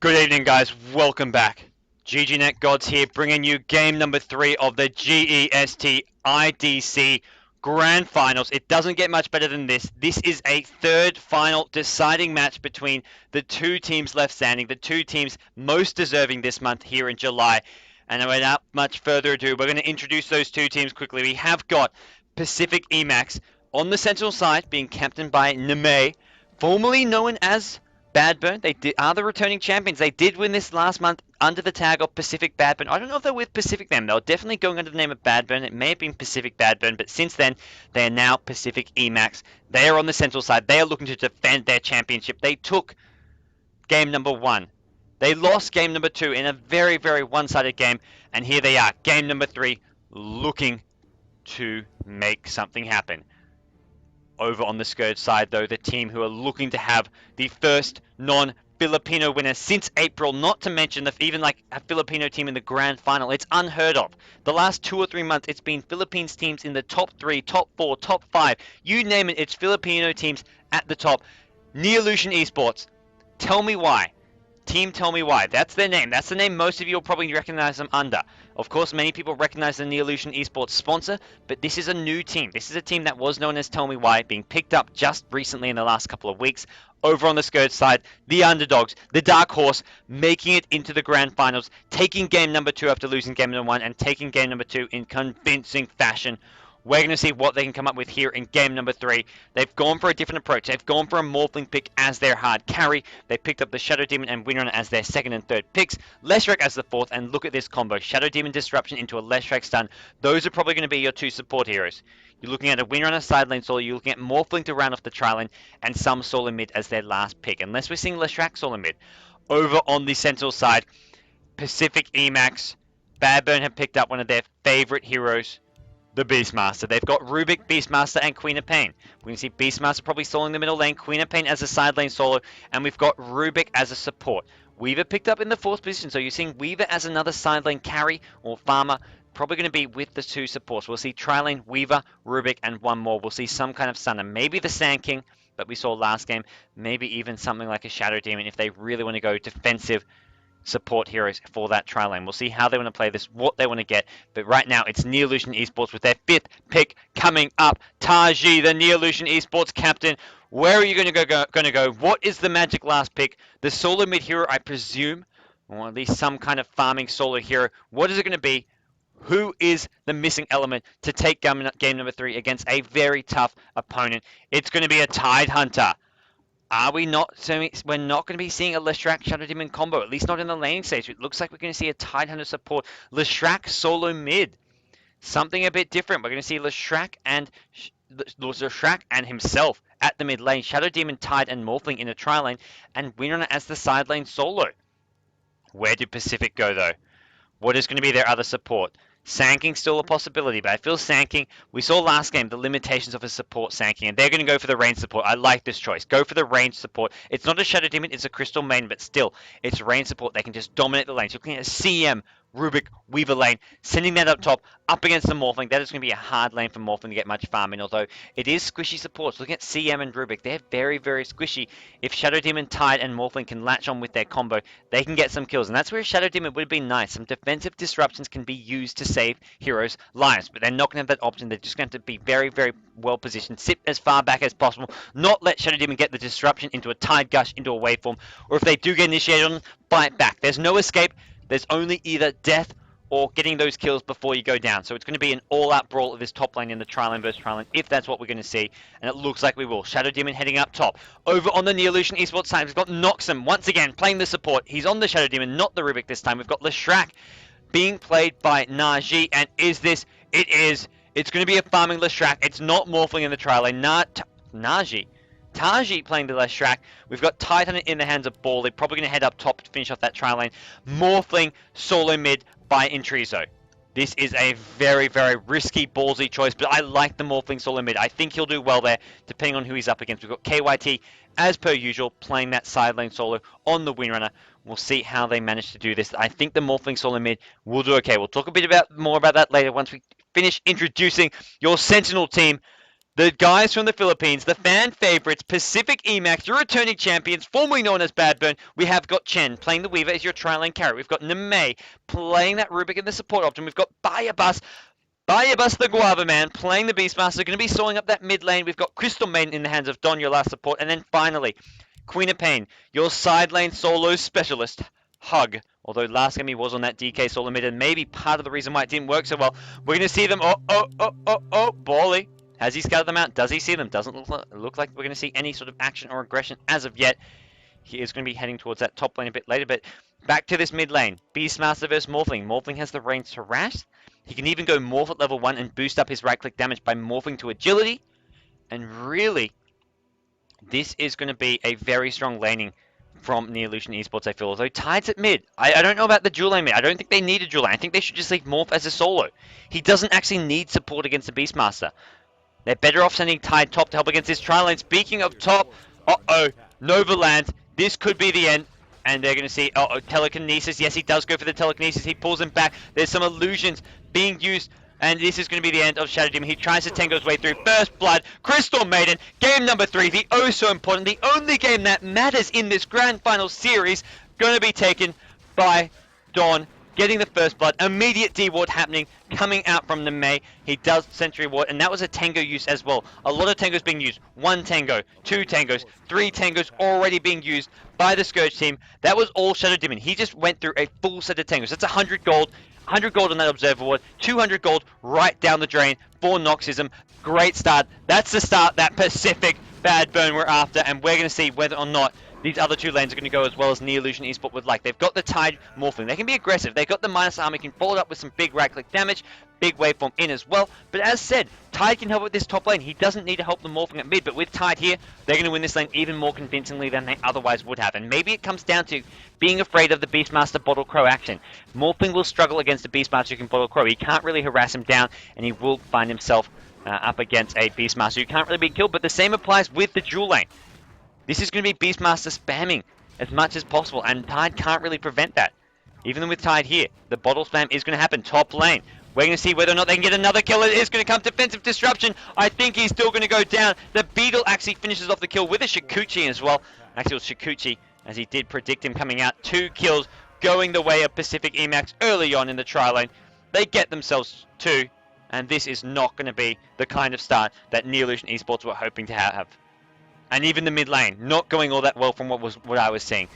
Good evening, guys. Welcome back. GGnet GoDz here, bringing you game number 3 of the GEST IDC Grand Finals. It doesn't get much better than this. This is a third final deciding match between the two teams left standing, the two teams most deserving this month here in July. And without much further ado, we're going to introduce those two teams quickly. We have got Pacific Emax on the Sentinel side, being captained by Neme, formerly known as BadBurn. They are the returning champions. They did win this last month under the tag of Pcfc.BadBurn. I don't know if they're with Pacific then. They were definitely going under the name of BadBurn. It may have been Pcfc.BadBurn, but since then, they are now Pacific Emax. They are on the Central side. They are looking to defend their championship. They took game number 1. They lost game number 2 in a very, very one-sided game. And here they are, game number 3, looking to make something happen. Over on the Scourge side, though, the team who are looking to have the first non-Filipino winner since April, not to mention even like a Filipino team in the grand final. It's unheard of. The last 2 or 3 months, it's been Philippines teams in the top 3, top 4, top 5. You name it, it's Filipino teams at the top. Neolution Esports, tell me why. Team Tell Me Why. That's their name. That's the name most of you will probably recognize them under. Of course, many people recognize the Neolution Esports sponsor, but this is a new team. This is a team that was known as Tell Me Why, being picked up just recently in the last couple of weeks. Over on the Scourge side, the underdogs, the dark horse, making it into the grand finals, taking game number 2 after losing game number 1, and taking game number 2 in convincing fashion. We're going to see what they can come up with here in game number 3. They've gone for a different approach. They've gone for a Morphling pick as their hard carry. They picked up the Shadow Demon and Windrunner as their second and third picks. Leshrac as the fourth, and look at this combo. Shadow Demon Disruption into a Leshrac stun. Those are probably going to be your 2 support heroes. You're looking at a Windrunner side lane solo. You're looking at Morphling to round off the tri lane, and some solo mid as their last pick. Unless we're seeing Leshrac solo mid. Over on the Sentinel side, Pacific Emax, BadBurn have picked up one of their favorite heroes, the Beastmaster. They've got Rubik, Beastmaster, and Queen of Pain. We can see Beastmaster probably soloing the middle lane, Queen of Pain as a side lane solo, and we've got Rubik as a support. Weaver picked up in the 4th position, so you're seeing Weaver as another side lane carry or farmer, probably going to be with the 2 supports. We'll see tri-lane, Weaver, Rubik, and one more. We'll see some kind of Stunner. Maybe the Sand King that we saw last game, maybe even something like a Shadow Demon if they really want to go defensive support heroes for that tri-lane. We'll see how they want to play this, what they want to get, but right now it's Neolution Esports with their 5th pick coming up. Taji, the Neolution Esports captain. Where are you going to go? What is the magic last pick? The solo mid hero, I presume, or at least some kind of farming solo hero. What is it going to be? Who is the missing element to take game number 3 against a very tough opponent? It's going to be a Tide Hunter. Are we not? So we're not going to be seeing a Leshrac Shadow Demon combo, at least not in the laning stage. It looks like we're going to see a Tide Hunter support. Leshrac solo mid. Something a bit different. We're going to see Leshrac and himself at the mid lane. Shadow Demon, Tide, and Morphling in a tri lane. And Windrunner as the side lane solo. Where did Pacific go, though? What is going to be their other support? Sand King still a possibility, but I feel Sand King, we saw last game the limitations of a support Sand King, and they're going to go for the range support. I like this choice. Go for the range support. It's not a Shadow Demon, it's a Crystal Main, but still, it's range support. They can just dominate the lanes. You're looking at a CM, Rubik, Weaver lane, sending that up top, up against the Morphling. That is going to be a hard lane for Morphling to get much farm in, although it is squishy supports. Looking at CM and Rubik, they're very, very squishy. If Shadow Demon, Tide, and Morphling can latch on with their combo, they can get some kills, and that's where Shadow Demon would be nice. Some defensive disruptions can be used to save heroes' lives, but they're not going to have that option. They're just going to be very, very well positioned, sit as far back as possible, not let Shadow Demon get the disruption into a Tide Gush, into a waveform, or if they do get initiated on, bite back. There's no escape. There's only either death or getting those kills before you go down. So it's going to be an all-out brawl of this top lane in the tri-lane versus tri-lane, if that's what we're going to see. And it looks like we will. Shadow Demon heading up top. Over on the Neolution Esports side, we've got Noxum once again playing the support. He's on the Shadow Demon, not the Rubik this time. We've got Leshrac being played by Naji. And is this? It is. It's going to be a farming Leshrac. It's not Morphling in the tri-lane. Naji. Taji playing the Leshrac. We've got Tide Hunter in the hands of Ball. They're probably going to head up top to finish off that tri-lane. Morphling solo mid by Intrizo. This is a very, very risky, ballsy choice, but I like the Morphling solo mid. I think he'll do well there, depending on who he's up against. We've got KYT, as per usual, playing that side lane solo on the Windrunner. We'll see how they manage to do this. I think the Morphling solo mid will do okay. We'll talk a bit more about that later once we finish introducing your Sentinel team. The guys from the Philippines, the fan favorites, Pacific Emacs, your returning champions, formerly known as BadBurn. We have got Chen playing the Weaver as your tri-lane carry. We've got Nemei playing that Rubik in the support option. We've got Bayabas the Guava Man playing the Beastmaster, going to be sawing up that mid lane. We've got Crystal Maiden in the hands of Don, your last support. And then finally, Queen of Pain, your side lane solo specialist, Hug. Although last game he was on that DK solo mid, and maybe part of the reason why it didn't work so well. We're going to see them. Bally. Has he scouted them out? Does he see them? Doesn't look like we're going to see any sort of action or aggression as of yet. He is going to be heading towards that top lane a bit later, but back to this mid lane. Beastmaster versus Morphling. Morphling has the range to harass. He can even go Morph at level 1 and boost up his right-click damage by morphing to agility. And really, this is going to be a very strong laning from Neolution Esports, I feel. Although Tide's at mid. I don't know about the dual lane mid. I don't think they need a dual lane. I think they should just leave Morph as a solo. He doesn't actually need support against the Beastmaster. They're better off sending Tide top to help against this tri-lane. Speaking of top, Nova lands. This could be the end. And they're going to see, telekinesis. Yes, he does go for the telekinesis. He pulls him back. There's some illusions being used. And this is going to be the end of Shadow Demon. He tries to tango his way through. First Blood, Crystal Maiden, game number 3. The oh so important, the only game that matters in this Grand Final series. Going to be taken by Dawn. Getting the first blood, immediate D-ward happening, coming out from Nemei. He does Sentry Ward, and that was a tango use as well. A lot of tangos being used. 1 tango, 2 tangos, 3 tangos already being used by the Scourge team. That was all Shadow Demon. He just went through a full set of tangos. That's 100 gold. 100 gold on that Observer Ward. 200 gold right down the drain for Noxism. Great start. That's the start that Pacific BadBurn we're after, and we're going to see whether or not these other 2 lanes are going to go as well as Neolution Esports would like. They've got the Tide Morphling. They can be aggressive. They've got the minus armor. Can follow it up with some big right-click damage. Big waveform in as well. But as said, Tide can help with this top lane. He doesn't need to help the Morphling at mid. But with Tide here, they're going to win this lane even more convincingly than they otherwise would have. And maybe it comes down to being afraid of the Beastmaster Bottle Crow action. Morphling will struggle against the Beastmaster who can Bottle Crow. He can't really harass him down. And he will find himself up against a Beastmaster who can't really be killed. But the same applies with the dual lane. This is going to be Beastmaster spamming as much as possible, and Tide can't really prevent that. Even with Tide here, the bottle spam is going to happen top lane. We're going to see whether or not they can get another kill. It is going to come defensive disruption. I think he's still going to go down. The Beetle actually finishes off the kill with a Shikuchi as well. Actually, it was Shikuchi, as he did predict him coming out. 2 kills going the way of Pacific Emacs early on in the tri-lane. They get themselves 2, and this is not going to be the kind of start that Neolution Esports were hoping to have. And even the mid lane, not going all that well from what I was seeing.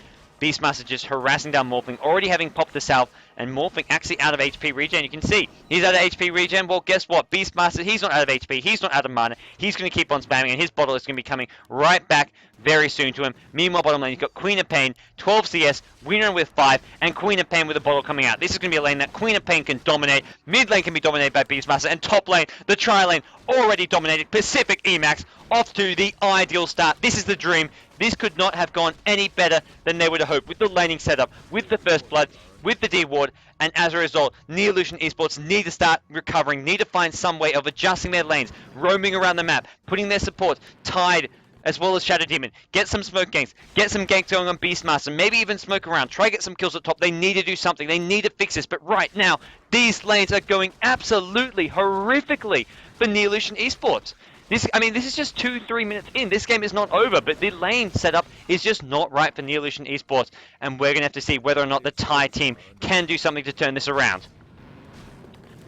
Beastmaster just harassing down Morphling, already having popped the salve, and Morphling actually out of HP regen. You can see, he's out of HP regen. Well, guess what? Beastmaster, he's not out of HP, he's not out of mana. He's going to keep on spamming, and his bottle is going to be coming right back very soon to him. Meanwhile, bottom lane, you've got Queen of Pain, 12 CS, winner with 5, and Queen of Pain with a bottle coming out. This is going to be a lane that Queen of Pain can dominate. Mid lane can be dominated by Beastmaster, and top lane, the tri-lane, already dominated. Pacific Emacs off to the ideal start. This is the dream. This could not have gone any better than they would have hoped with the laning setup, with the first blood, with the D-ward, and as a result, Neolution Esports need to start recovering, need to find some way of adjusting their lanes, roaming around the map, putting their supports, Tide, as well as Shadow Demon. Get some smoke ganks, get some ganks going on Beastmaster, maybe even smoke around, try to get some kills at top. They need to do something, they need to fix this, but right now, these lanes are going absolutely horrifically for Neolution Esports. This is just 2-3 minutes in. This game is not over, but the lane setup is just not right for Neolution Esports, and we're going to have to see whether or not the Thai team can do something to turn this around.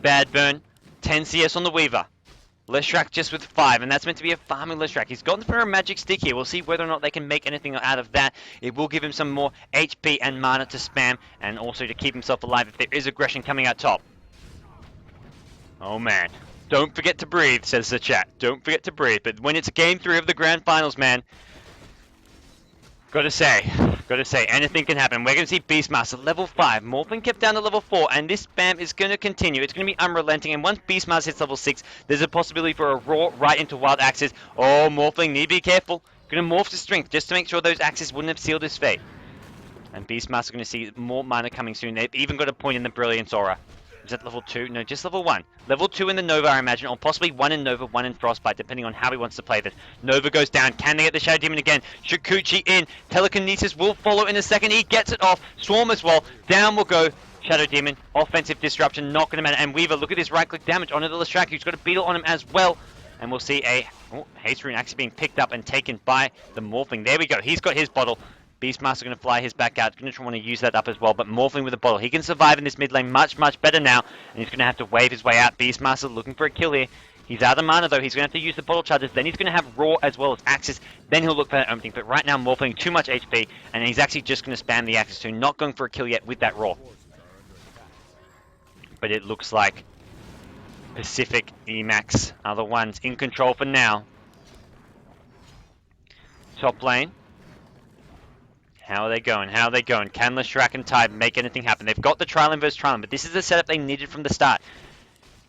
BadBurn, 10 CS on the Weaver. Leshrac just with 5, and that's meant to be a farming Leshrac. He's gone for a magic stick here. We'll see whether or not they can make anything out of that. It will give him some more HP and mana to spam, and also to keep himself alive if there is aggression coming out top. Oh man. Don't forget to breathe, says the chat. Don't forget to breathe. But when it's game 3 of the Grand Finals, man, gotta say, anything can happen. We're gonna see Beastmaster level 5. Morphling kept down to level 4, and this spam is gonna continue. It's gonna be unrelenting, and once Beastmaster hits level 6, there's a possibility for a raw right into wild axes. Oh, Morphling, need to be careful. Gonna morph to strength just to make sure those axes wouldn't have sealed his fate. And Beastmaster gonna see more mana coming soon. They've even got a point in the Brilliance Aura. Is that level 2? No, just level 1. Level 2 in the Nova, I imagine, or possibly 1 in Nova, 1 in Frostbite, depending on how he wants to play this. Nova goes down. Can they get the Shadow Demon again? Shikuchi in. Telekinesis will follow in a second. He gets it off. Swarm as well. Down will go Shadow Demon. Offensive disruption, not going to matter. And Weaver, look at his right-click damage onto the Leshrac, who's got a Beetle on him as well. And we'll see a haste rune actually being picked up and taken by the Morphling. There we go. He's got his bottle. Beastmaster going to fly his back out. Going to want to use that up as well. But Morphling with a bottle. He can survive in this mid lane much, much better now. And he's going to have to wave his way out. Beastmaster looking for a kill here. He's out of mana though. He's going to have to use the bottle charges. Then he's going to have Raw as well as Axis. Then he'll look for that opening. But right now Morphling too much HP. And he's actually just going to spam the Axis too. Not going for a kill yet with that Raw. But it looks like Pacific Emacs are the ones in control for now. Top lane. How are they going? How are they going? Can Leshrac and Tide make anything happen? They've got the Trial versus Trial, but this is the setup they needed from the start.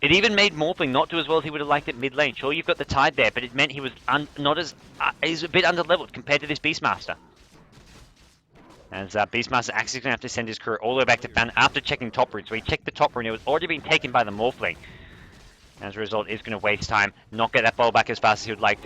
It even made Morphling not do as well as he would have liked at mid lane. Sure, you've got the Tide there, but it meant he was not as he's a bit under-leveled compared to this Beastmaster. As Beastmaster actually going to have to send his crew all the way back to Fan after checking top rune. So he checked the top rune. It was already been taken by the Morphling. As a result, he's going to waste time, not get that ball back as fast as he would like.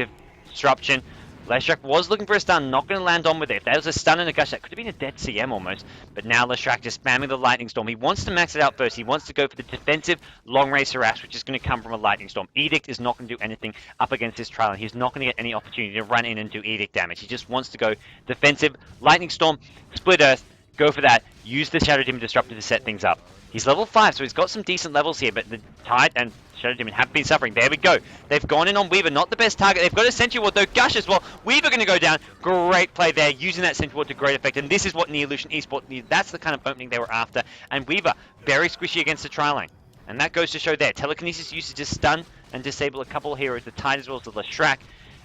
Disruption. Leshrac was looking for a stun, not going to land on with it. If that was a stun and a gush, that could have been a dead CM almost. But now Leshrac just spamming the Lightning Storm. He wants to max it out first. He wants to go for the defensive long range harass, which is going to come from a Lightning Storm. Edict is not going to do anything up against this trial. He's not going to get any opportunity to run in and do Edict damage. He just wants to go defensive, Lightning Storm, Split Earth, go for that, use the Shadow Demon Disruptor to set things up. He's level 5, so he's got some decent levels here, but the Tide and Shadow Demon have been suffering. There we go. They've gone in on Weaver, not the best target. They've got a Sentry Ward, though. Gush as well. Weaver going to go down. Great play there, using that Sentry Ward to great effect, and this is what Neolution Esports needed. That's the kind of opening they were after, and Weaver, very squishy against the Tri-Lane. And that goes to show there. Telekinesis used to just stun and disable a couple of heroes, the Tide as well as the Leshrac,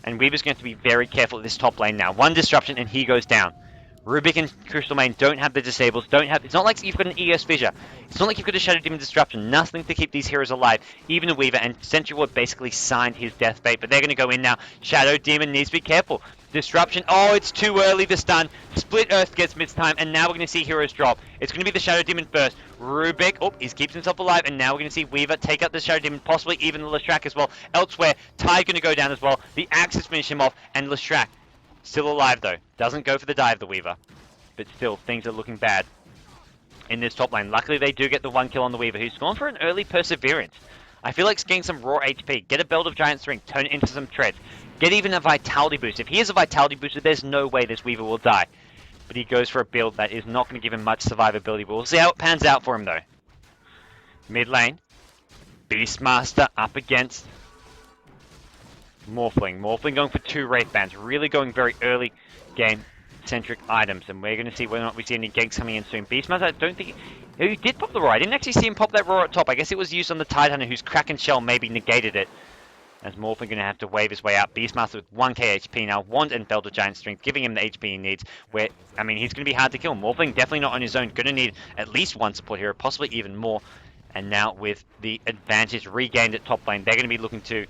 and Weaver's going to have to be very careful at this top lane now. One disruption, and he goes down. Rubik and Crystal Main don't have the disables, it's not like you've got an ES Fissure. It's not like you've got a Shadow Demon Disruption. Nothing to keep these heroes alive. Even a Weaver, and Sentry Ward basically signed his death fate, but they're going to go in now. Shadow Demon needs to be careful. Disruption, oh, it's too early to stun. Split Earth gets missed time, and now we're going to see heroes drop. It's going to be the Shadow Demon first. Rubik, oh, he keeps himself alive, and now we're going to see Weaver take out the Shadow Demon, possibly even the Leshrac as well. Elsewhere, Tide going to go down as well. The Axis finish him off, and Leshrac still alive though. Doesn't go for the dive, the Weaver. But still, things are looking bad in this top lane. Luckily, they do get the one kill on the Weaver, who's gone for an early Perseverance. I feel like getting some raw HP, get a Belt of Giant Strength, turn it into some treads, get even a Vitality boost. If he has a Vitality booster, there's no way this Weaver will die. But he goes for a build that is not going to give him much survivability. We'll see how it pans out for him, though. Mid lane, Beastmaster up against Morphling. Morphling going for 2 Wraith Bands, really going very early game centric items, and we're going to see whether or not we see any ganks coming in soon. Beastmaster, I don't think he did pop the Raw. I didn't actually see him pop that Raw at top. I guess it was used on the Tidehunter, whose Kraken Shell maybe negated it. As Morphling going to have to wave his way out. Beastmaster with 1k HP now. Wand and Belt of Giant Strength, giving him the HP he needs. Where, I mean, he's going to be hard to kill. Morphling definitely not on his own. Going to need at least one support hero, possibly even more. And now with the advantage regained at top lane, they're going to be looking to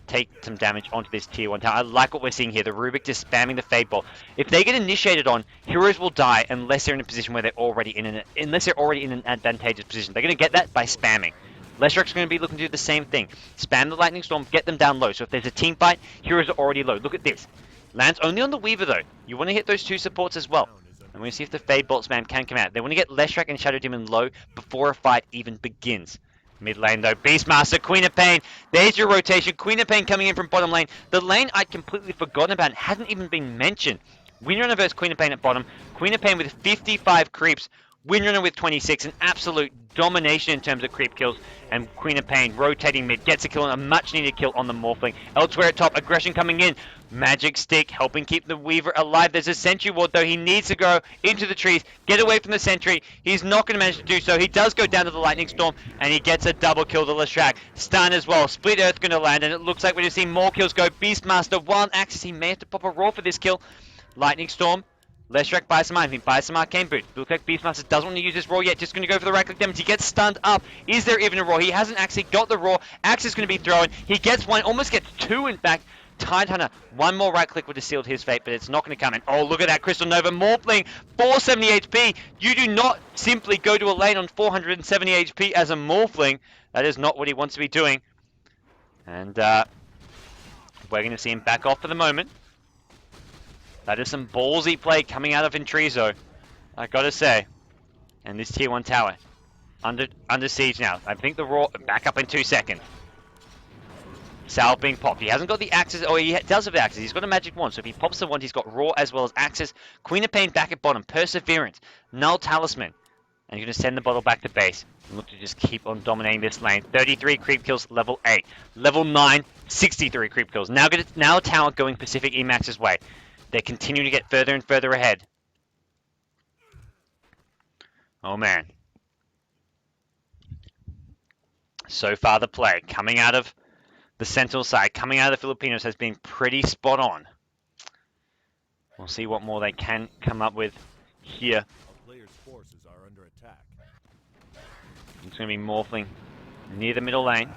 take some damage onto this tier 1 tower. I like what we're seeing here. The Rubik just spamming the Fade Bolt. If they get initiated on, heroes will die unless they're in a position where they're already in an advantageous position. They're going to get that by spamming. Leshrac's going to be looking to do the same thing. Spam the Lightning Storm, get them down low. So if there's a team fight, heroes are already low. Look at this. Lands only on the Weaver though. You want to hit those 2 supports as well. And we're going to see if the Fade Bolt spam can come out. They want to get Leshrac and Shadow Demon low before a fight even begins. Mid lane though, Beastmaster, Queen of Pain, there's your rotation. Queen of Pain coming in from bottom lane. The lane I'd completely forgotten about and hadn't even been mentioned. Windrunner versus Queen of Pain at bottom. Queen of Pain with 55 creeps. Windrunner with 26, an absolute domination in terms of creep kills. And Queen of Pain rotating mid, gets a kill, and a much needed kill on the Morphling. Elsewhere at top, aggression coming in. Magic Stick helping keep the Weaver alive. There's a Sentry Ward though. He needs to go into the trees, get away from the Sentry. He's not going to manage to do so. He does go down to the Lightning Storm, and he gets a double kill to Leshrac. Stun as well. Split Earth going to land, and it looks like we're going to see more kills go. Beastmaster, Wild Axis. He may have to pop a Raw for this kill. Lightning Storm. Leshrac buys some item, buys some Arcane Boot. Looks like Beastmaster doesn't want to use this Raw yet, just going to go for the right click damage. He gets stunned up. Is there even a Raw? He hasn't actually got the Raw. Axe is going to be thrown. He gets one, almost gets 2 in fact. Tidehunter, one more right click would have sealed his fate, but it's not going to come in. Oh, look at that Crystal Nova. Morphling, 470 HP. You do not simply go to a lane on 470 HP as a Morphling. That is not what he wants to be doing. And we're going to see him back off for the moment. That is some ballsy play coming out of Intrizo, I gotta say. And this tier 1 tower, under siege now. I think the Raw, back up in 2 seconds. Salve being popped. He hasn't got the axes. Oh, he does have the axes. He's got a magic wand. So if he pops the wand, he's got raw as well as axes. Queen of Pain back at bottom. Perseverance. Null Talisman. And you're going to send the bottle back to base. And look to just keep on dominating this lane. 33 creep kills, level 8. Level 9, 63 creep kills. Now a tower going Pacific Emax's way. They're continuing to get further and further ahead. Oh man. So far the play coming out of the Sentinel side, coming out of the Filipinos, has been pretty spot on. We'll see what more they can come up with here. It's going to be Morphling near the middle lane.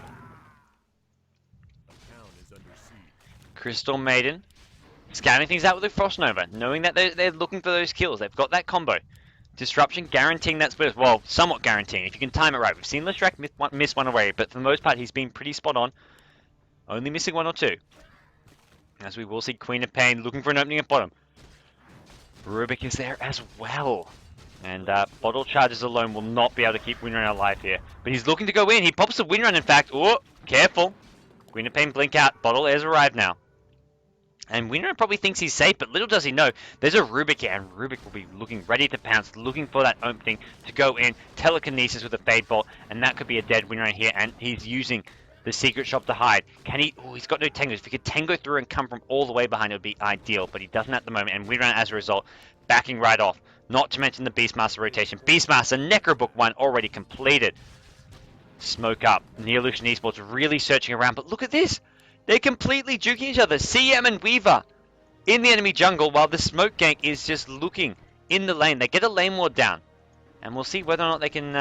Crystal Maiden scanning things out with the Frost Nova, knowing that they're looking for those kills. They've got that combo. Disruption guaranteeing that split. Well, somewhat guaranteeing if you can time it right. We've seen Lestrak miss one away, but for the most part he's been pretty spot on. Only missing one or two. As we will see Queen of Pain looking for an opening at bottom. Rubik is there as well. And bottle charges alone will not be able to keep Winrun alive here. But he's looking to go in. He pops the Winrun, in fact. Oh, careful. Queen of Pain blink out. Bottle has arrived now. And Winrun probably thinks he's safe, but little does he know, there's a Rubik here, and Rubik will be looking ready to pounce, looking for that opening to go in, telekinesis with a Fade Bolt, and that could be a dead Winrun here, and he's using the secret shop to hide. Can he? Oh, he's got no tangos. If he could tango through and come from all the way behind, it would be ideal, but he doesn't at the moment, and Winrun, as a result, backing right off. Not to mention the Beastmaster rotation. Beastmaster, Necrobook 1 already completed. Smoke up. Neolution Esports really searching around, but look at this! They're completely juking each other. CM and Weaver in the enemy jungle while the smoke gank is just looking in the lane. They get a lane ward down. And we'll see whether or not they can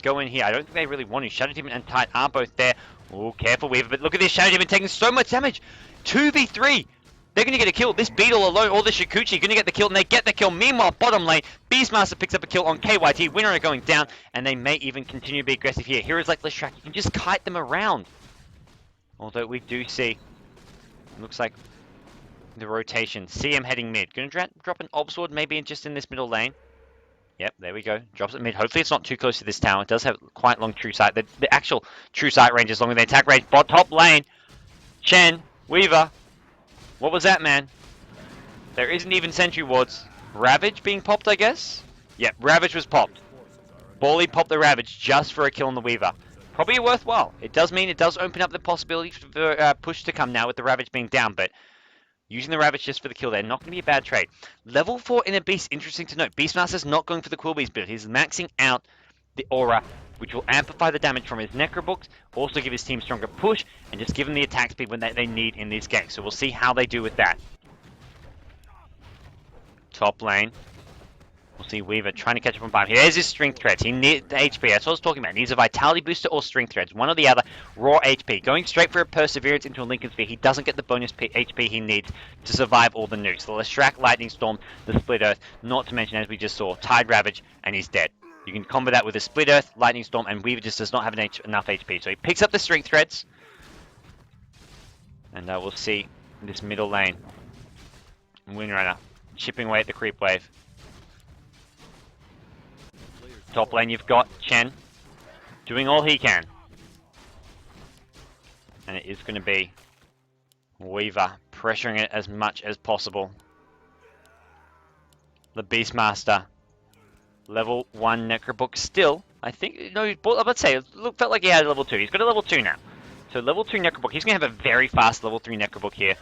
go in here. I don't think they really want to. Shadow Demon and Tide are both there. Oh, careful Weaver. But look at this. Shadow Demon taking so much damage. 2v3. They're going to get a kill. This Beetle alone or the Shikuchi going to get the kill. And they get the kill. Meanwhile, bottom lane, Beastmaster picks up a kill on KYT. Winner are going down. And they may even continue to be aggressive here. Heroes like Lestrak, you can just kite them around. Although we do see, looks like the rotation. CM heading mid. Going to drop an Ob Sword maybe just in this middle lane. Yep, there we go. Drops it mid. Hopefully it's not too close to this tower. It does have quite long true sight. The actual true sight range is longer than the attack range. Top lane. Chen, Weaver. What was that, man? There isn't even sentry wards. Ravage being popped, I guess? Yep, Ravage was popped. Bally popped the Ravage just for a kill on the Weaver. Probably worthwhile. It does mean it does open up the possibility for push to come now with the Ravage being down, but using the Ravage just for the kill there, not going to be a bad trade. Level 4 Inner Beast, interesting to note. Beastmaster's not going for the Quill Beast build. He's maxing out the Aura, which will amplify the damage from his Necrobooks, also give his team stronger push, and just give them the attack speed when they need in this game. So we'll see how they do with that. Top lane. We'll see Weaver trying to catch up on bottom. Here's his Strength Threads. He needs the HP. That's what I was talking about. He needs a Vitality Booster or Strength Threads. One or the other. Raw HP. Going straight for a Perseverance into a Lincoln Sphere. He doesn't get the bonus HP he needs to survive all the nukes. The Lestrak Lightning Storm, the Split Earth. Not to mention, as we just saw, Tide Ravage, and he's dead. You can combo that with a Split Earth, Lightning Storm, and Weaver just does not have enough HP. So he picks up the Strength Threads. And we'll see this middle lane. Windrunner chipping away at the creep wave. Top lane, you've got Chen doing all he can. And it is going to be Weaver pressuring it as much as possible. The Beastmaster. Level 1 Necrobook still. I think, no, let's say, it felt like he had a level 2. He's got a level 2 now. So level 2 Necrobook. He's going to have a very fast level 3 Necrobook here.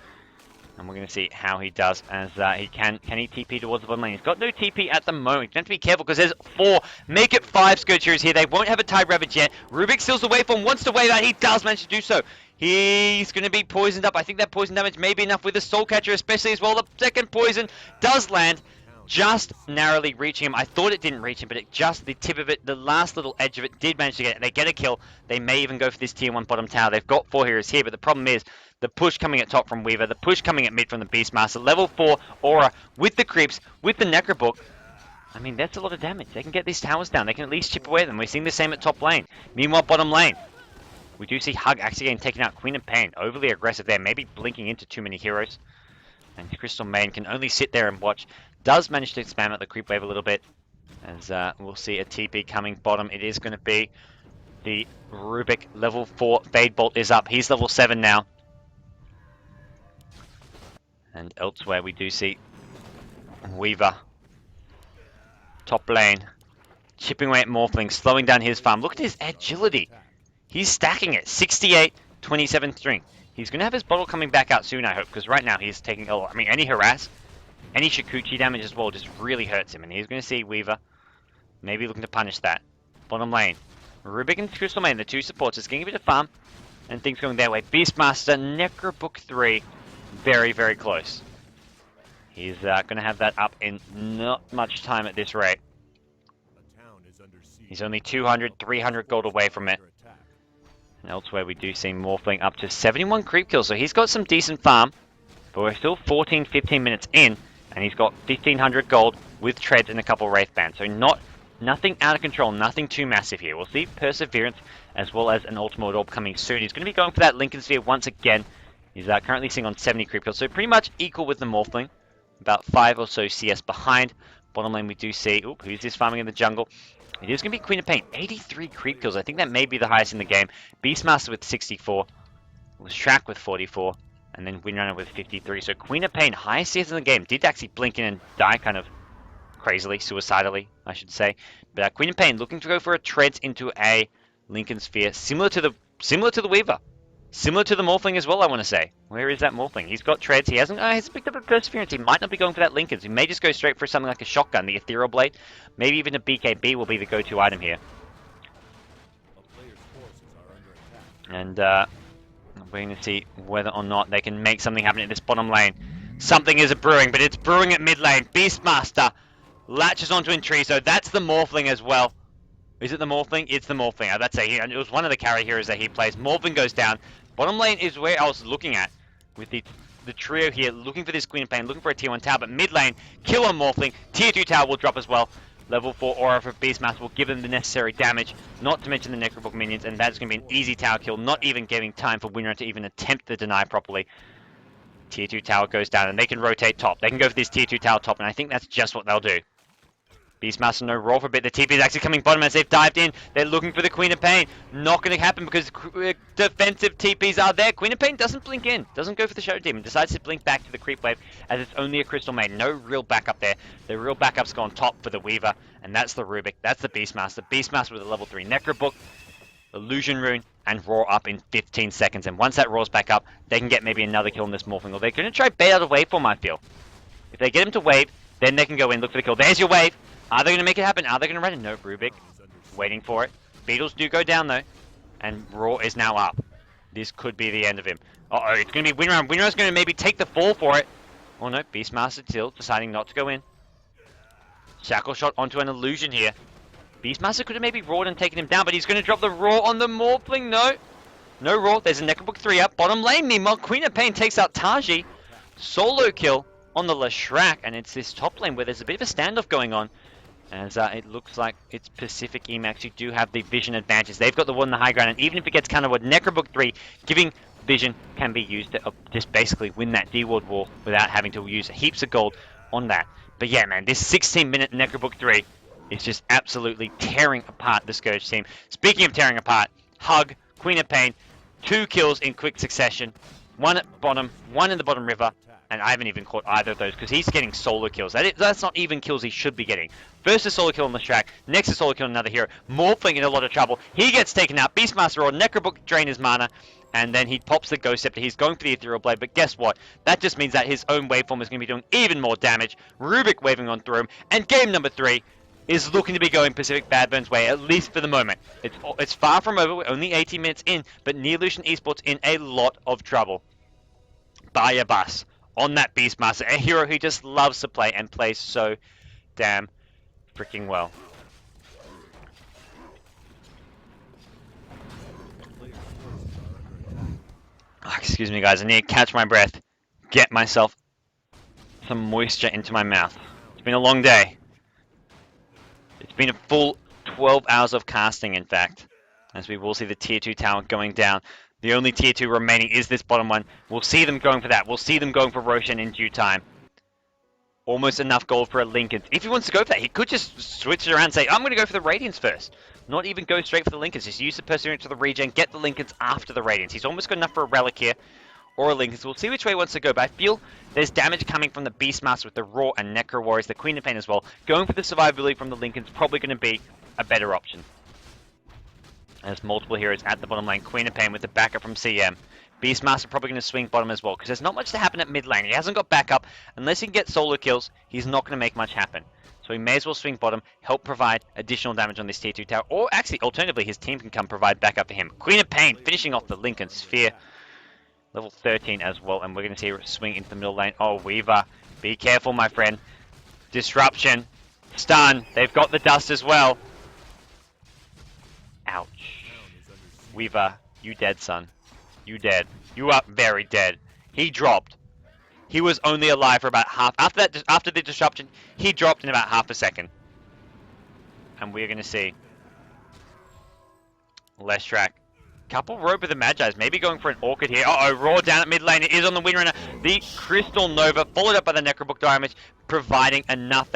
And we're going to see how he does as he can he TP towards the bottom lane. He's got no TP at the moment. You have to be careful because there's 4. Make it 5 Scourgers here. They won't have a Tide Ravage yet. Rubik steals the waveform, wants to wave out. He does manage to do so. He's going to be poisoned up. I think that poison damage may be enough with the Soul Catcher especially as well. The second poison does land. Just narrowly reaching him. I thought it didn't reach him, but it just, the tip of it, the last little edge of it did manage to get it. They get a kill. They may even go for this tier 1 bottom tower. They've got 4 heroes here, but the problem is the push coming at top from Weaver, the push coming at mid from the Beastmaster, level 4 Aura with the creeps, with the Necrobook. I mean, that's a lot of damage. They can get these towers down. They can at least chip away at them. We're seeing the same at top lane. Meanwhile, bottom lane, we do see Hug actually getting taken out. Queen of Pain, overly aggressive there, maybe blinking into too many heroes. And Crystal Main can only sit there and watch. Does manage to spam out the creep wave a little bit. As we'll see a TP coming bottom. It is going to be the Rubik level 4 Fade Bolt is up. He's level 7 now. And elsewhere we do see Weaver. Top lane. Chipping away at Morphling, slowing down his farm. Look at his agility. He's stacking it. 68, 27 strength. He's going to have his bottle coming back out soon, I hope, because right now he's taking a lot. I mean, any harass, any Shikuchi damage as well just really hurts him. And he's going to see Weaver maybe looking to punish that. Bottom lane. Rubik and Crystal Main, the two supports, is getting a bit of farm. And things going their way. Beastmaster, Necrobook 3. Very, very close. He's going to have that up in not much time at this rate. He's only 200, 300 gold away from it. And elsewhere we do see Morphling up to 71 creep kills, so he's got some decent farm. But we're still 14, 15 minutes in, and he's got 1,500 gold with treads and a couple Wraith Bands. So nothing out of control, nothing too massive here. We'll see Perseverance as well as an Ultimate Orb coming soon. He's going to be going for that Lincoln Sphere once again. He's currently sitting on 70 creep kills, so pretty much equal with the Morphling. About 5 or so CS behind. Bottom lane we do see, who's this farming in the jungle? It is going to be Queen of Pain, 83 creep kills. I think that may be the highest in the game. Beastmaster with 64, Shrek with 44, and then Windrunner with 53. So Queen of Pain, highest CS in the game. Did actually blink in and die kind of crazily, suicidally, I should say. But Queen of Pain looking to go for a treads into a Lincoln Sphere, similar to the Weaver. Similar to the Morphling as well, I want to say. Where is that Morphling? He's got treads. He hasn't picked up a Perseverance. He might not be going for that Lincolns. He may just go straight for something like a shotgun, the Ethereal Blade. Maybe even a BKB will be the go-to item here. And we're going to see whether or not they can make something happen in this bottom lane. Something is brewing, but it's brewing at mid lane. Beastmaster latches onto Intrizo. That's the Morphling as well. Is it the Morphling? It's the Morphling. I'd say it was one of the carry heroes that he plays. Morphling goes down. Bottom lane is where I was looking at with the trio here, looking for this Queen of Pain, looking for a tier 1 tower, but mid lane, kill on Morphling, tier 2 tower will drop as well. Level 4 aura for Beastmaster will give them the necessary damage, not to mention the Necrobook minions, and that's going to be an easy tower kill, not even giving time for Windrunner to even attempt the deny properly. Tier 2 tower goes down, and they can rotate top. They can go for this tier 2 tower top, and I think that's just what they'll do. Beastmaster no roll for a bit. The TP is actually coming bottom as they've dived in. They're looking for the Queen of Pain. Not going to happen because defensive TPs are there. Queen of Pain doesn't blink in. Doesn't go for the Shadow Demon. Decides to blink back to the creep wave as it's only a Crystal Maiden. No real backup there. The real backup's gone top for the Weaver. And that's the Rubik. That's the Beastmaster. Beastmaster with a level 3 Necrobook, Illusion Rune, and Roar up in 15 seconds. And once that Roar's back up, they can get maybe another kill in this Morphling. Or they're going to try bait out a waveform, I feel. If they get him to wave, then they can go in, look for the kill. There's your wave. Are they going to make it happen? Are they going to run it? No, Rubik. Waiting for it. Beetles do go down, though. And Raw is now up. This could be the end of him. Uh-oh, it's going to be Windrunner. Windrunner's going to maybe take the fall for it. Oh, no. Beastmaster still deciding not to go in. Shackle shot onto an illusion here. Beastmaster could have maybe roared and taken him down, but he's going to drop the Raw on the Morphling. No. No Raw. There's a Necrobook 3 up. Bottom lane, meanwhile, Queen of Pain takes out Taji. Solo kill on the Leshrac, and it's this top lane where there's a bit of a standoff going on. As it looks like it's Pacific Emacs who do have the vision advantage. They've got the one in the high ground, and even if it gets countered with Necrobook 3, giving vision can be used to just basically win that D-Ward war without having to use heaps of gold on that. But yeah, man, this 16-minute Necrobook 3 is just absolutely tearing apart the Scourge team. Speaking of tearing apart, Hug, Queen of Pain, 2 kills in quick succession. One at bottom, one in the bottom river. And I haven't even caught either of those because he's getting solo kills. That's not even kills he should be getting. First a solo kill on the track, next a solo kill on another hero. Morphling in a lot of trouble. He gets taken out. Beastmaster or Necrobook drain his mana. And then he pops the Ghost Scepter. He's going for the Ethereal Blade. But guess what? That just means that his own waveform is going to be doing even more damage. Rubik waving on through him. And game number 3 is looking to be going Pcfc.BadBurn's way, at least for the moment. It's far from over. We're only 18 minutes in. But Neolution Esports in a lot of trouble. Buy a bus on that Beastmaster, a hero who just loves to play and plays so damn freaking well. Oh, excuse me guys, I need to catch my breath, get myself some moisture into my mouth. It's been a long day. It's been a full 12 hours of casting, in fact, as we will see the tier 2 tower going down. The only tier 2 remaining is this bottom one. We'll see them going for that. We'll see them going for Roshan in due time. Almost enough gold for a Lincoln. If he wants to go for that, he could just switch it around and say, I'm going to go for the Radiance first. Not even go straight for the Lincolns. Just use the Perseverance to the regen, get the Lincolns after the Radiance. He's almost got enough for a Relic here. or a Lincoln. So we'll see which way he wants to go, but I feel there's damage coming from the Beastmaster with the Raw and Necro Warriors, the Queen of Pain as well. Going for the survivability from the Lincoln's probably going to be a better option. There's multiple heroes at the bottom lane. Queen of Pain with the backup from CM. Beastmaster probably going to swing bottom as well, because there's not much to happen at mid lane. He hasn't got backup. Unless he can get solo kills, he's not going to make much happen. So he may as well swing bottom, help provide additional damage on this tier 2 tower, or actually, alternatively, his team can come provide backup for him. Queen of Pain finishing off the Lincoln Sphere. Level 13 as well, and we're going to see a swing into the middle lane. Oh, Weaver, be careful, my friend. Disruption. Stun. They've got the dust as well. Ouch. Weaver, you dead, son. You dead. You are very dead. He dropped. He was only alive for about half. After the disruption, he dropped in about half a second. And we're going to see Leshrac. Couple rope with the Magi's, maybe going for an Orchid here. Uh-oh, Raw down at mid lane. It is on the Windrunner. The Crystal Nova, followed up by the Necrobook damage, providing enough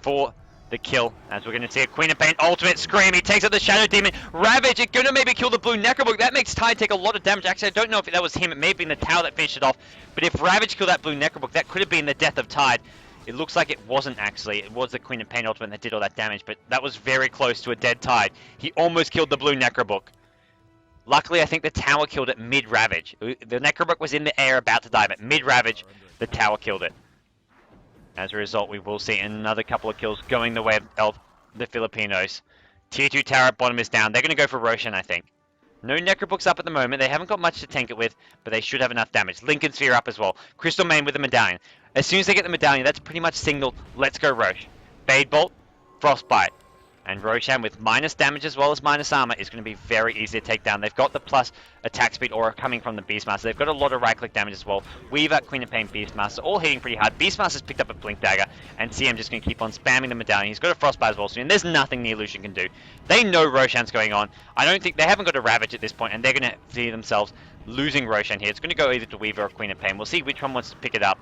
for the kill. As we're going to see a Queen of Pain ultimate scream. He takes out the Shadow Demon. Ravage, it's going to maybe kill the blue Necrobook. That makes Tide take a lot of damage. Actually, I don't know if that was him. It may have been the tower that finished it off. But if Ravage killed that blue Necrobook, that could have been the death of Tide. It looks like it wasn't actually. It was the Queen of Pain ultimate that did all that damage. But that was very close to a dead Tide. He almost killed the blue Necrobook. Luckily, I think the tower killed it mid-Ravage. The Necrobook was in the air about to die, but mid-Ravage, the tower killed it. As a result, we will see another couple of kills going the way of the Filipinos. Tier 2 tower at bottom is down. They're going to go for Roshan, I think. No Necrobooks up at the moment. They haven't got much to tank it with, but they should have enough damage. Lincoln Sphere up as well. Crystal Main with the Medallion. As soon as they get the Medallion, that's pretty much signaled, let's go Rosh. Fade Bolt, Frostbite. And Roshan with minus damage as well as minus armor is going to be very easy to take down. They've got the plus attack speed aura coming from the Beastmaster. They've got a lot of right-click damage as well. Weaver, Queen of Pain, Beastmaster, all hitting pretty hard. Beastmaster's picked up a Blink Dagger, and CM just going to keep on spamming the Medallion. He's got a Frostbite as well soon. There's nothing Neolution can do. They know Roshan's going on. I don't think they haven't got a Ravage at this point, and they're going to see themselves losing Roshan here. It's going to go either to Weaver or Queen of Pain. We'll see which one wants to pick it up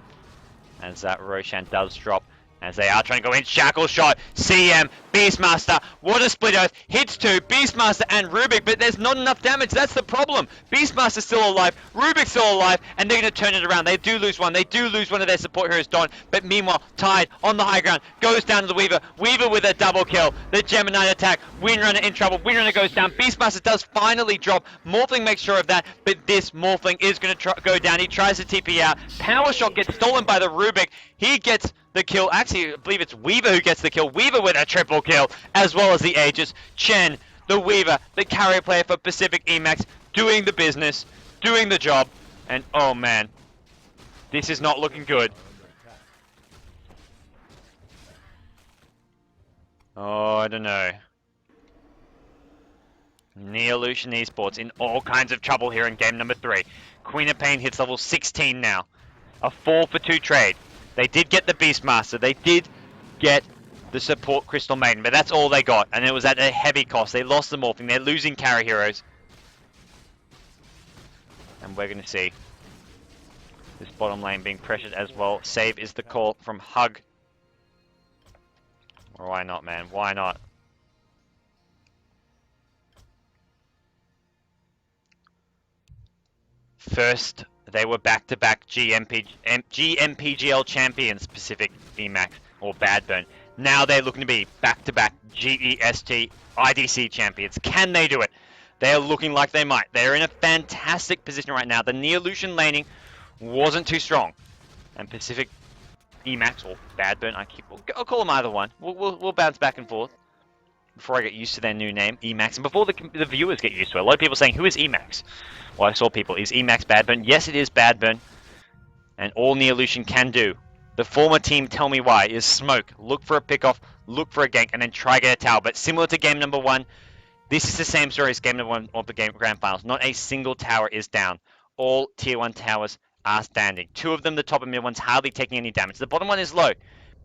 as Roshan does drop. As they are trying to go in, Shackle Shot, CM, Beastmaster, what a split earth, hits two, Beastmaster and Rubik, but there's not enough damage, that's the problem. Beastmaster's still alive, Rubik's still alive, and they're going to turn it around. They do lose one of their support heroes, Don, but meanwhile, Tide on the high ground, goes down to the Weaver, Weaver with a double kill, the Gemini attack, Windrunner in trouble, Windrunner goes down, Beastmaster does finally drop, Morphling makes sure of that, but this Morphling is going to go down, he tries to TP out, Power Shot gets stolen by the Rubik, he gets the kill. Actually, I believe it's Weaver who gets the kill. Weaver with a triple kill, as well as the Aegis. Chen, the Weaver, the carrier player for Pacific Emax, doing the business, doing the job. And oh man, this is not looking good. Oh, I don't know. Neolution Esports in all kinds of trouble here in game number 3. Queen of Pain hits level 16 now. A 4-for-2 trade. They did get the Beastmaster, they did get the support Crystal Maiden, but that's all they got, and it was at a heavy cost. They lost the Morphing, they're losing carry heroes. And we're going to see this bottom lane being pressured as well. Save is the call from Hug. Why not, man? Why not? First, they were back-to-back GMPGL champions, Pacific VMAX or BadBurn. Now they're looking to be back-to-back GEST IDC champions. Can they do it? They are looking like they might. They're in a fantastic position right now. The Neolution laning wasn't too strong, and Pacific Emax or BadBurn, I'll call them either one. We'll bounce back and forth before I get used to their new name, Emax, and before the viewers get used to it. A lot of people saying, who is Emax? Well, I saw people, is Emax BadBurn? Yes, it is BadBurn, and all Neolution can do, the former team Tell Me Why, is smoke, look for a pickoff, look for a gank, and then try get a tower. But similar to game number 1, this is the same story as game number 1 of the grand finals. Not a single tower is down. All tier 1 towers are standing. 2 of them, the top and mid ones, hardly taking any damage. The bottom one is low,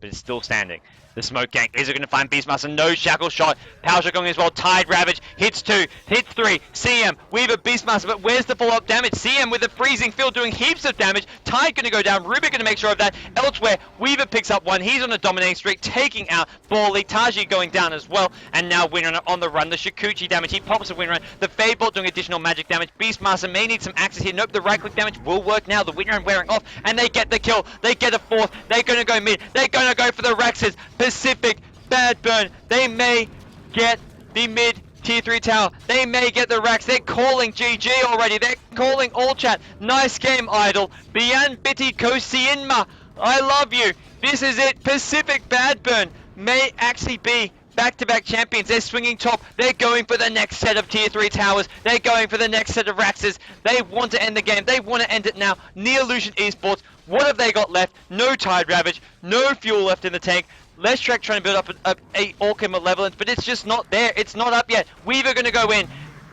but it's still standing. The smoke gank, is it going to find Beastmaster? No, Shackle Shot, Power Shot going as well, Tide Ravage, hits 2, hits 3, CM, Weaver, Beastmaster, but where's the follow-up damage? CM with a freezing field doing heaps of damage. Tide going to go down, Rubik going to make sure of that. Elsewhere, Weaver picks up 1, he's on a dominating streak, taking out Bally, Taji going down as well, and now Windrunner on the run. The Shikuchi damage, he pops a Windrunner, the Fade Bolt doing additional magic damage. Beastmaster may need some access here. Nope, the right click damage will work now. The Windrunner wearing off, and they get the kill. They get a 4th. They're going to go mid. They're going to go for the Rexes. Pcfc.BadBurn. They may get the mid tier 3 tower. They may get the Rex. They're calling GG already. They're calling all chat. Nice game, Idol. Bian Biti Kosiinma. I love you. This is it. Pcfc.BadBurn may actually be back-to-back champions. They're swinging top. They're going for the next set of tier 3 towers. They're going for the next set of Raxes. They want to end the game. They want to end it now. Neolution Esports, what have they got left? No Tide Ravage, no fuel left in the tank. Lestrek trying to build up a Orca Malevolence, but it's just not there. It's not up yet. Weaver going to go in.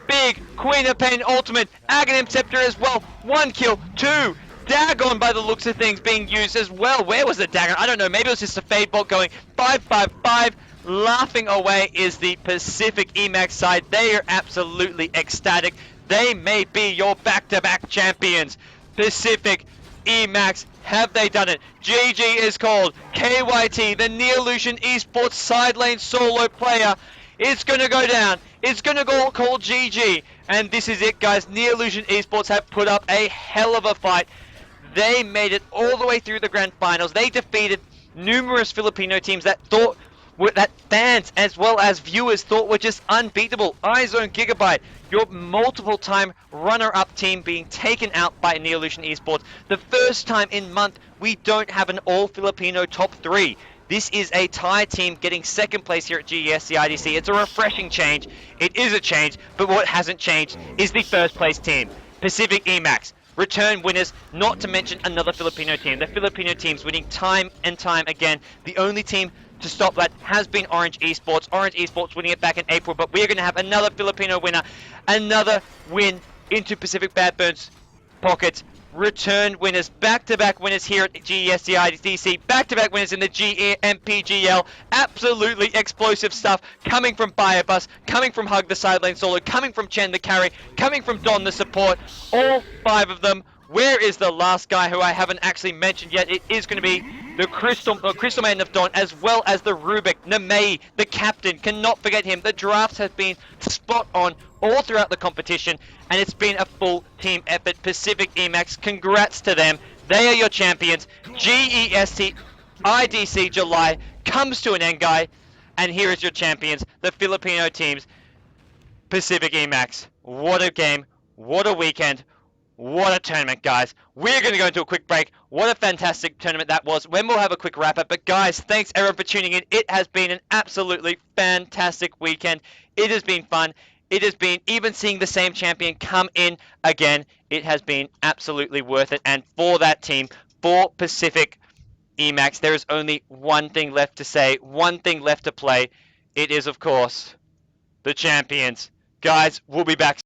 Big Queen of Pain ultimate. Aghanim Scepter as well. 1 kill, 2. Dagon by the looks of things being used as well. Where was the Dagon? I don't know. Maybe it was just a Fade Bolt going 5-5-5. Laughing away is the Pacific Emax side. They are absolutely ecstatic. They may be your back-to-back champions. Pacific Emax, have they done it? GG is called. KYT, the Neolution Esports side lane solo player, is going to go down. It's going to go called GG. And this is it, guys. Neolution Esports have put up a hell of a fight. They made it all the way through the grand finals. They defeated numerous Filipino teams that fans as well as viewers thought were just unbeatable. iZone Gigabyte, your multiple-time runner-up team being taken out by Neolution Esports. The first time in month we don't have an all-Filipino top 3. This is a Thai team getting second place here at GEST IDC. It's a refreshing change. It is a change, but what hasn't changed is the first place team. Pcfc Emax, return winners, not to mention another Filipino team. The Filipino team's winning time and time again. The only team to stop that has been Orange Esports. Orange Esports winning it back in April, but we're going to have another Filipino winner, another win into Pcfc.BadBurn's pockets. Return winners, back-to-back winners here at GEST IDC, back-to-back winners in the GMPGL. Absolutely explosive stuff coming from Biobus, coming from Hug the sideline solo, coming from Chen the carry, coming from Don the support. All 5 of them. Where is the last guy who I haven't actually mentioned yet? It is going to be the Crystal Maiden of Dawn, as well as the Rubik, Namei, the captain. Cannot forget him. The drafts have been spot on all throughout the competition, and it's been a full team effort. Pcfc Emax, congrats to them. They are your champions. GEST IDC July comes to an end, guy, and here is your champions, the Filipino teams. Pcfc Emax. What a game. What a weekend. What a tournament, guys. We're going to go into a quick break. What a fantastic tournament that was. When we'll have a quick wrap-up. But, guys, thanks, everyone, for tuning in. It has been an absolutely fantastic weekend. It has been fun. It has been, even seeing the same champion come in again, it has been absolutely worth it. And for that team, for Pcfc Emax, there is only one thing left to say, one thing left to play. It is, of course, the champions. Guys, we'll be back.